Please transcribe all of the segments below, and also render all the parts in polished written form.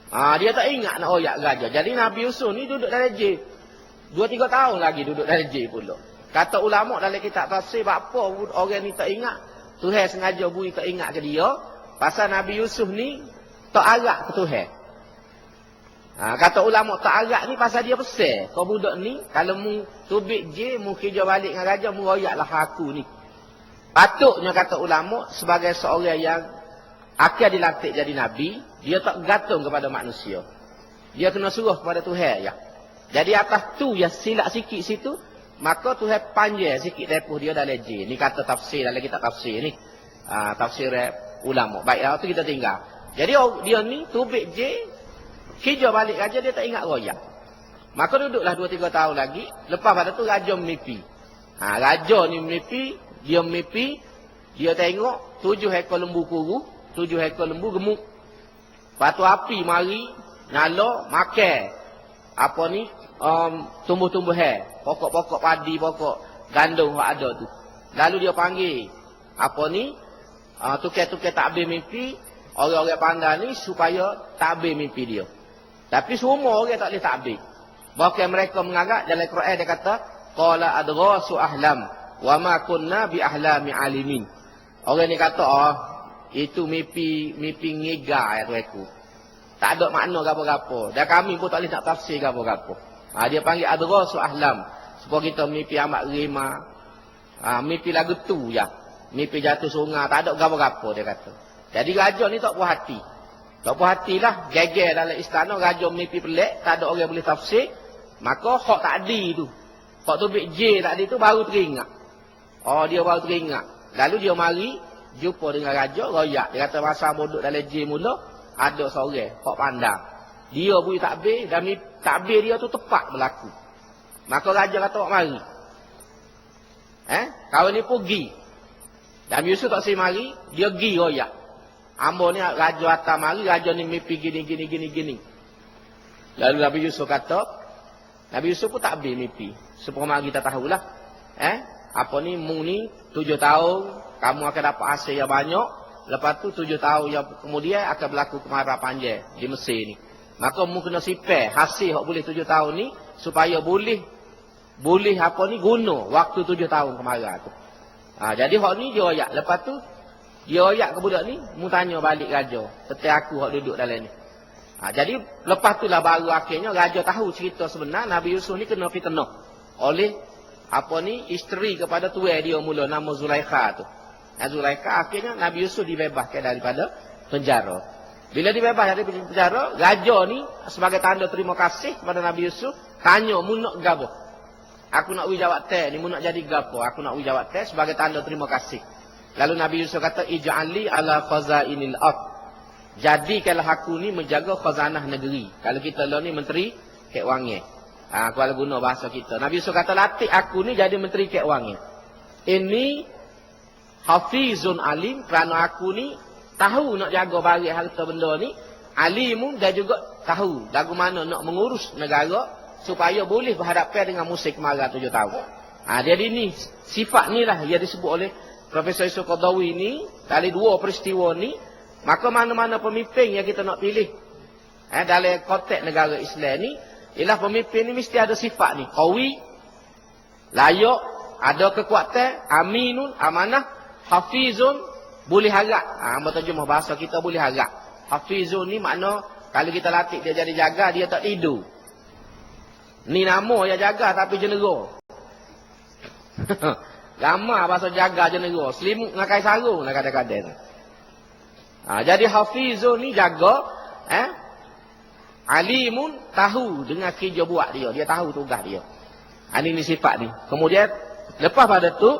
Dia tak ingat nak royak raja. Jadi Nabi Yusuf ni duduk dalam jail. 2-3 tahun lagi duduk dalam jail pula. Kata ulama dalam kitab tafsir, apa orang ni tak ingat? Tuhan sengaja bui tak ingat ke dia. Pasal Nabi Yusuf ni tak arak ke Tuhan. Kata ulama tak arak ni pasal dia pesan. Kau budak ni, kalau mu tubik je, mu kerja balik dengan raja, mu royaklah aku ni. Patutnya kata ulama, sebagai seorang yang akan dilantik jadi Nabi, dia tak gantung kepada manusia. Dia kena suruh kepada Tuhan ya. Jadi atas tu yang silap sikit situ, maka Tuhan panjang sikit depuh dia dalam je. Ni kata tafsir dalam kitab tafsir ni. Tafsir ulama. Baiklah, tu kita tinggal. Jadi dia ni tubik je, kerja balik raja, dia tak ingat royak. Maka duduklah 2-3 tahun lagi. Lepas pada tu raja mimpi. Raja ni mimpi, dia tengok 7 ekor lembu kuru, 7 ekor lembu gemuk. Lepas tu api mari, nyala, makan. Apa ni? Tumbuh-tumbuhan. Pokok-pokok padi, pokok gandum yang ada tu. Lalu dia panggil, apa ni? Tukar-tukar takbir mimpi, orang-orang pandai ni supaya takbir mimpi dia. Tapi semua orang tak boleh takbir. Bahkan mereka menganggap dalam Quran dia kata, qala adghasu ahlam wa ma kunna bi ahlami alimin. Orang ni kata, itu mimpi ngiga ya tuanku. Tak ada makna gapo-gapo. Dan kami pun tak boleh nak tafsir gapo-gapo. Dia panggil adghasu ahlam. Supaya kita mimpi amat rima. Mimpi lagu tu ya. Mimpi jatuh sungai, tak ada gapo-gapo dia kata. Jadi raja ni tak puas hati. Tak puas hatilah, geger dalam istana, raja mimpi pelik, tak ada orang boleh tafsir. Maka hak tadi tu, hak tu bik J tadi tu baru teringat. Dia baru teringat. Lalu dia mari jumpa dengan raja, royak. Dia kata masa bodoh dalam J mula, ada seorang hak pandang. Dia bui takbir dan takbir dia tu tepat berlaku. Maka raja kata mari. Kawan ni pergi. Dan Yusuf tak say mari, dia pergi royak. Ambo ni raja atas mari, raja ni mimpi gini. Lalu Nabi Yusuf kata, Nabi Yusuf pun takbir mimpi. Supaya kita tahulah. Apa ni, mu ni 7 tahun, kamu akan dapat hasil yang banyak. Lepas tu 7 tahun yang kemudian akan berlaku kemarah panjang di Mesir ni. Maka mu kena sipar hasil yang boleh 7 tahun ni, supaya boleh apa ni, guna waktu 7 tahun kemarah tu. Jadi hak ni dia royak. Lepas tu dia royak ke budak ni, mu tanya balik raja, seperti aku hak duduk dalam ni. Jadi lepas tu lah baru akhirnya raja tahu cerita sebenar Nabi Yusuf ni kena fitnah oleh apa ni, isteri kepada tuan dia mula nama Zulaikha tu. Zulaikha akhirnya Nabi Yusuf dibebaskan daripada penjara. Bila dibebas dari penjara, raja ni sebagai tanda terima kasih kepada Nabi Yusuf tanya, mu nak gapo? Aku nak wijawat teh ni, mu nak jadi gapo? Aku nak wijawat teh sebagai tanda terima kasih. Lalu Nabi Yusuf kata, ij'alli ala khazainil ard. Jadikanlah aku ni menjaga khazanah negeri. Kalau kita lah ni menteri keuangan. Kalau guna bahasa kita. Nabi Yusuf kata, latih aku ni jadi menteri keuangan. Ini hafizun alim, kerana aku ni tahu nak jaga barang harta benda ni. Alimun dan juga tahu lagu mana nak mengurus negara supaya boleh berhadapan dengan musim kemarau 7 tahun. Jadi ni sifat ni lah yang disebut oleh Profesor Yusuf Qaradawi ni dari 2 peristiwa ni. Maka mana-mana pemimpin yang kita nak pilih dalam konteks negara Islam ni, ialah pemimpin ni mesti ada sifat ni. Qawi, layak, ada kekuatan, aminun, amanah, hafizun, boleh harap. Hamba terjemah bahasa kita boleh harap. Hafizun ni makna kalau kita latih dia jadi jaga, dia tak tidur. Ni nama yang jaga tapi jenera. Lama bahasa jaga jenera. Selimut dengan kain sarung lah kadang-kadang. Jadi hafizun ni jaga. Alimun tahu dengan kerja buat dia. Dia tahu tugas dia. Ini sifat ni. Kemudian lepas pada tu,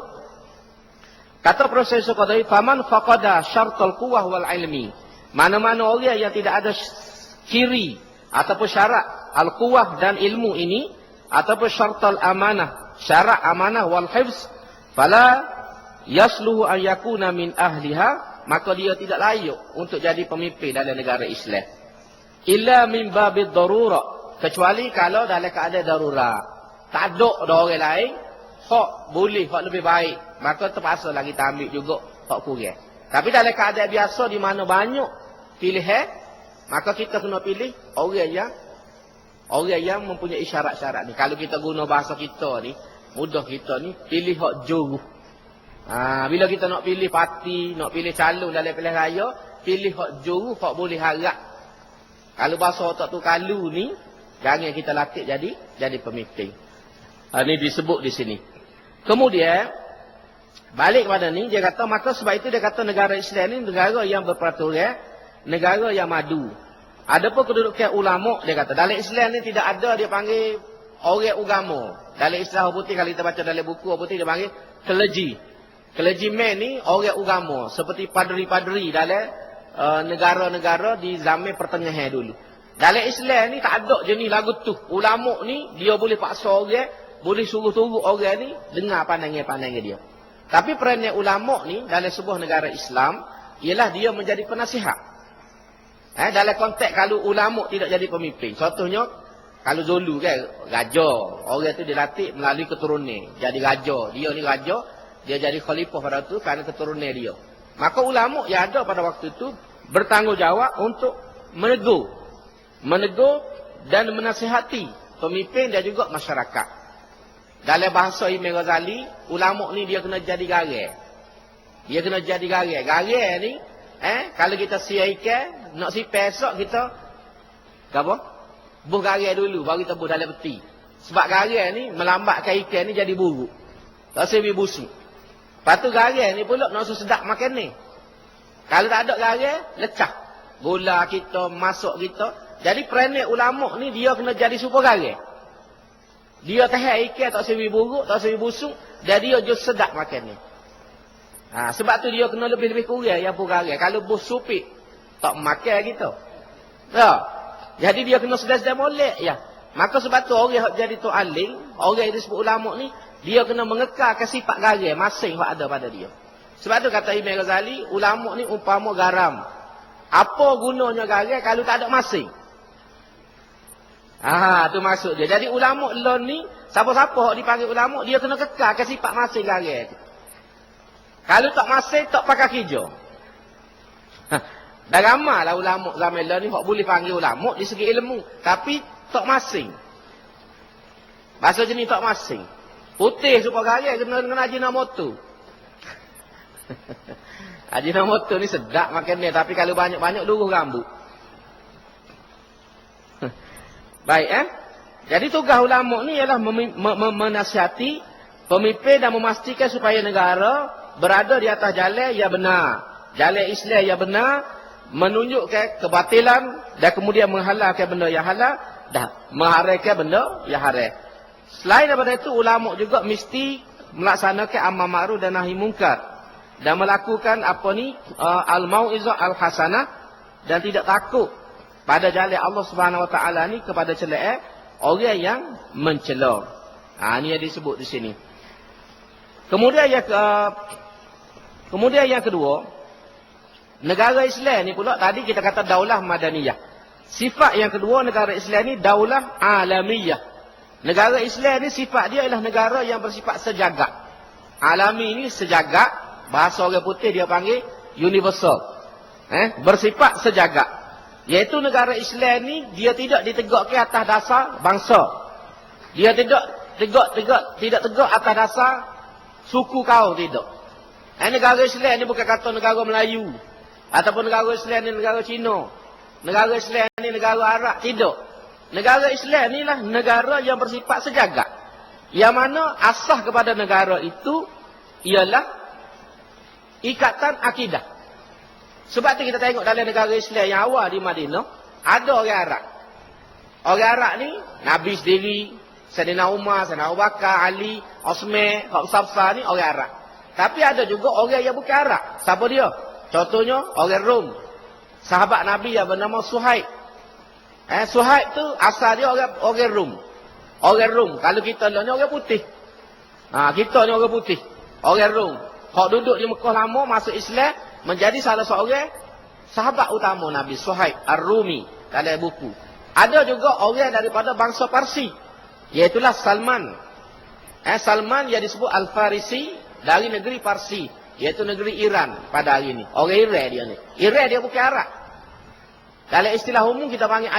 kata Profesor Qaradawi, faman faqada syartul quwwah wal ilmi. Mana-mana orang yang tidak ada ciri ataupun syarat al-quwwah dan ilmu ini, ataupun syartul amanah, syarat amanah wal hifz, fala yasluhu an yakuna min ahliha, maka dia tidak layak untuk jadi pemimpin dalam negara Islam. Illa min babid darurah, kecuali kalau dalam keadaan darurat. Tak ada orang lain hak boleh, hak lebih baik, maka terpaksa lagi kita ambil juga hak kurang. Tapi dalam keadaan biasa di mana banyak pilihan, maka kita kena pilih orang yang mempunyai syarat-syarat ni. Kalau kita guna bahasa kita ni, mudah kita ni, pilih hak juru. Bila kita nak pilih parti, nak pilih calon dalam pilihan raya, pilih hak juru, hak boleh harap. Kalau bahasa otak tu kalu ni, jangan kita latih jadi pemimpin. Ini disebut di sini. Kemudian, balik kepada ni, dia kata, maka sebab itu dia kata negara Islam ni negara yang berperaturan, negara yang madu. Adapun kedudukan ulama, dia kata, dalam Islam ni tidak ada dia panggil orang agama. Dalam Islam putih, kalau kita baca dalam buku putih, dia panggil clergy. Clergyman ni orang agama, seperti padri-padri dalam negara-negara di zaman pertengahan dulu. Dalam Islam ni tak ada jenis lagu tu. Ulama ni dia boleh paksa orang, boleh suruh-suruh orang ni dengar pandangan-pandangan dia. Tapi peranan ulama ni dalam sebuah negara Islam ialah dia menjadi penasihat. Dalam konteks kalau ulama tidak jadi pemimpin. Contohnya kalau dulu kan raja, orang tu dilatih melalui keturunan. Jadi raja, dia ni raja, dia jadi khalifah pada tu kerana keturunan dia. Maka ulama yang ada pada waktu itu bertanggungjawab untuk menegur dan menasihati pemimpin dan juga masyarakat. Dalam bahasa Imam Ghazali, ulama ni dia kena jadi garam. Dia kena jadi garam. Garam ni, kalau kita siaikan, nak sipai esok kita, apa? Buh garam dulu, baru kita buh dalam peti. Sebab garam ni melambatkan ikan ni jadi buruk. Tak sebi busuk. Lepas tu garam ni pula nak sedap makan ni. Kalau tak ada garam, lecah. Gula kita, masuk kita. Jadi peranan ulama ni dia kena jadi super garam. Dia tahan ikan tak sebi buruk, tak sebi busuk, dan dia just sedap makan ni. Sebab tu dia kena lebih-lebih kurang yang pun garam. Kalau busupik, tak makan kita. Jadi dia kena sedar-sedar molek ya. Maka sebab tu orang yang jadi tu alim, orang yang disebut ulama ni, dia kena mengekalkan sifat garam masing yang ada pada dia. Sebab tu kata Imam Ghazali, ulama ni umpama garam. Apa gunanya garam kalau tak ada masing? Tu maksud dia. Jadi ulama lon ni, siapa-siapa yang dipanggil ulama, dia kena kekalkan sifat masing garam tu. Kalau tak masing, tak pakai kerja. Dah ramai lah ulama zaman lon ni, yang boleh panggil ulama di segi ilmu. Tapi tak masing. Bahasa jenis tak masing. Putih supaya garam kena dengan Ajinomoto. Ajinomoto ni sedap makan dia, tapi kalau banyak-banyak luruh rambut. Baik Jadi tugas ulama ni ialah menasihati pemimpin dan memastikan supaya negara berada di atas jalan yang benar. Jalan Islam yang benar, menunjukkan kebatilan dan kemudian menghalalkan benda yang halal dan mengharamkan benda yang haram. Selain daripada itu, ulama juga mesti melaksanakan amar ma'ruf dan nahi munkar dan melakukan al-mau'izah al-hasanah dan tidak takut pada jalan Allah Subhanahu Wa Taala ni kepada celaan orang yang mencela. Ini yang disebut di sini. Kemudian yang kedua, negara Islam ni pula tadi kita kata daulah madaniyah. Sifat yang kedua negara Islam ni daulah alamiyah. Negara Islam ni sifat dia ialah negara yang bersifat sejagat. Alami ni sejagat, bahasa orang putih dia panggil universal. Bersifat sejagat. Iaitu negara Islam ni dia tidak ditegakkan atas dasar bangsa. Dia tidak tegak atas dasar suku kaum, tidak. Negara Islam ni bukan kata negara Melayu ataupun negara Islam ni negara Cina. Negara Islam ni negara Arab, tidak. Negara Islam ni lah negara yang bersifat sejagat. Yang mana asas kepada negara itu ialah ikatan akidah. Sebab tu kita tengok dalam negara Islam yang awal di Madinah, ada orang Arab. Orang Arab ni, Nabi sendiri, Sayyidina Umar, Sayyidina Abu Bakar, Ali, Osman, Hafsah ni orang Arab. Tapi ada juga orang yang bukan Arab. Siapa dia? Contohnya, orang Rom. Sahabat Nabi yang bernama Suhaib. Suhaib tu asal dia orang Rom. Orang Rom. Kalau kita ni orang putih. Kita ni orang putih. Orang Rom. Hak duduk di Mekah lama, masuk Islam, menjadi salah seorang sahabat utama Nabi, Suhaib Ar-Rumi dalam buku. Ada juga orang daripada bangsa Parsi, iaitulah Salman. Salman yang disebut Al-Farisi dari negeri Parsi, iaitu negeri Iran pada hari ini. Orang Iran dia ni. Iran dia bukan Arab. Dalam istilah umum kita panggil